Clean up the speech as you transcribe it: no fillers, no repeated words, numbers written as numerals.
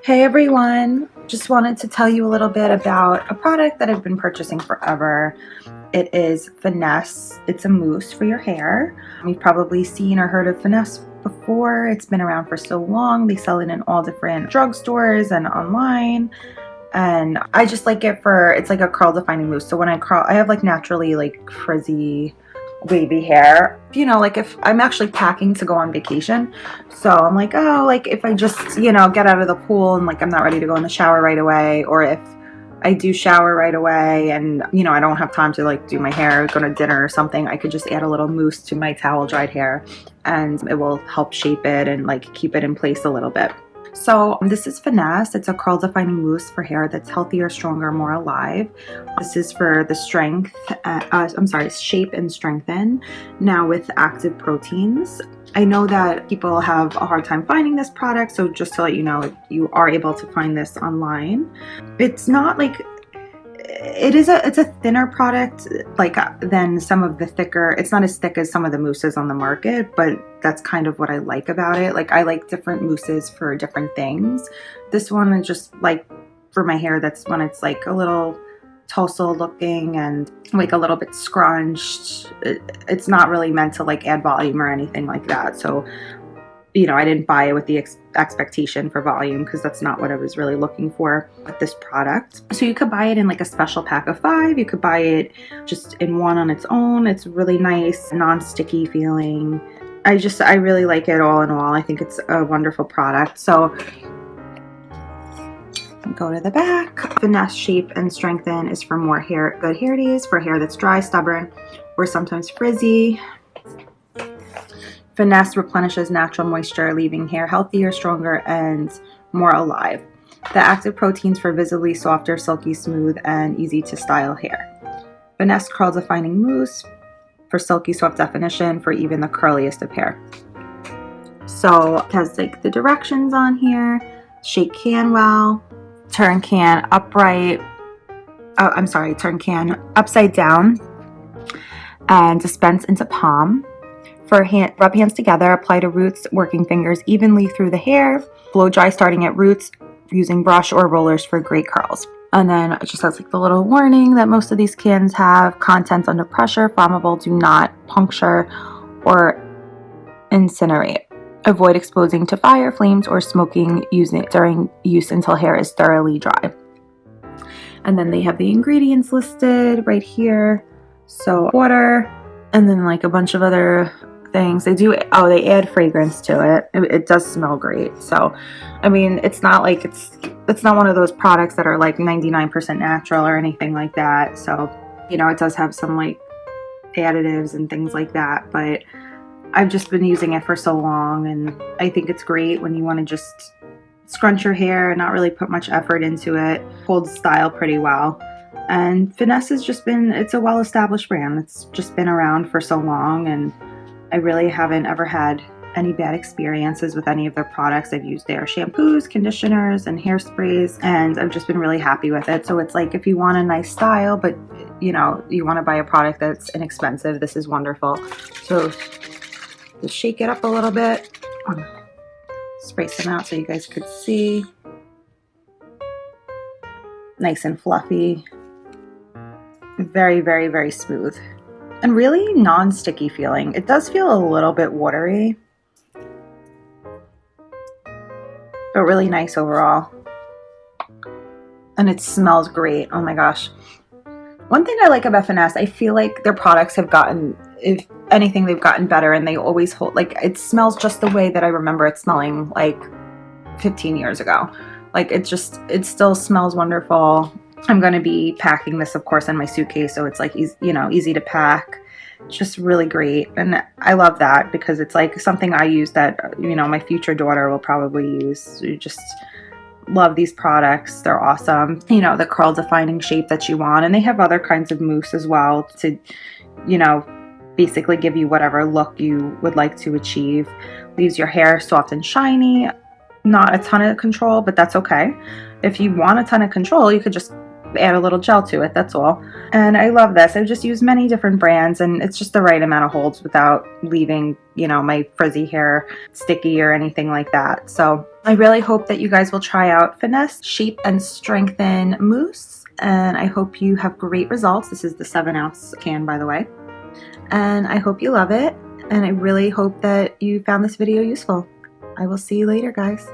Hey everyone, just wanted to tell you a little bit about a product that I've been purchasing forever. It is Finesse. It's a mousse for your hair. You've probably seen or heard of Finesse before. It's been around for so long. They sell it in all different drugstores and online. And I just like it for, it's like a curl defining mousse. So when I curl, I have like naturally like frizzy wavy hair, like if I'm actually packing to go on vacation, so I'm like, oh, like if I just get out of the pool and like I'm not ready to go in the shower right away, or if I do shower right away and I don't have time to like do my hair, go to dinner or something, I could just add a little mousse to my towel dried hair and it will help shape it and like keep it in place a little bit. So this is Finesse. It's a curl defining mousse for hair that's healthier, stronger, more alive. This is for the strength, shape and strengthen. Now with active proteins. I know that people have a hard time finding this product, so just to let you know, you are able to find this online. It's not like, it's a thinner product than some of the thicker. It's not as thick as some of the mousses on the market, but that's kind of what I like about it. Like I like different mousses for different things. This one is just like for my hair, that's when it's like a little tousled looking and like a little bit scrunched. It's not really meant to like add volume or anything like that. So I didn't buy it with the expectation for volume because that's not what I was really looking for with this product. So you could buy it in like a special pack of 5. You could buy it just in one on its own. It's really nice, non-sticky feeling. I really like it all in all. I think it's a wonderful product. So go to the back. Finesse Shape and Strengthen is for more good hair days, for hair that's dry, stubborn, or sometimes frizzy. Finesse replenishes natural moisture, leaving hair healthier, stronger, and more alive. The active proteins for visibly softer, silky, smooth, and easy to style hair. Finesse curl defining mousse for silky, soft definition for even the curliest of hair. So it has like the directions on here. Shake can well, turn can upright. Turn can upside down, and dispense into palm. For rub hands together, apply to roots, working fingers evenly through the hair. Blow dry starting at roots, using brush or rollers for great curls. And then it just has like the little warning that most of these cans have: contents under pressure, flammable, do not puncture or incinerate. Avoid exposing to fire, flames, or smoking during use until hair is thoroughly dry. And then they have the ingredients listed right here. So water, and then like a bunch of other things. They add fragrance to it. It does smell great. So I mean, it's not like it's not one of those products that are like 99% natural or anything like that. So it does have some like additives and things like that, but I've just been using it for so long, and I think it's great when you want to just scrunch your hair and not really put much effort into it. Holds style pretty well. And Finesse has just been, it's a well-established brand. It's just been around for so long, and I really haven't ever had any bad experiences with any of their products. I've used their shampoos, conditioners, and hairsprays, and I've just been really happy with it. So it's like if you want a nice style, but you want to buy a product that's inexpensive, this is wonderful. So just shake it up a little bit. Spray some out so you guys could see. Nice and fluffy. Very, very, very smooth. And really non-sticky feeling. It does feel a little bit watery, but really nice overall. And it smells great. Oh my gosh. One thing I like about Finesse, I feel like their products have gotten, if anything, they've gotten better, and they always hold, like, it smells just the way that I remember it smelling like 15 years ago. Like it still smells wonderful. I'm going to be packing this, of course, in my suitcase, so it's like easy to pack. It's just really great, and I love that because it's like something I use that my future daughter will probably use. You just love these products. They're awesome. The curl defining shape that you want, and they have other kinds of mousse as well to basically give you whatever look you would like to achieve. Leaves your hair soft and shiny. Not a ton of control, but that's okay. If you want a ton of control, you could just add a little gel to it, that's all. And I love this. I've just used many different brands, and it's just the right amount of holds without leaving, you know, my frizzy hair sticky or anything like that. So I really hope that you guys will try out Finesse Shape and Strengthen Mousse, and I hope you have great results. This is the 7-ounce can, by the way. And I hope you love it, and I really hope that you found this video useful. I will see you later, guys.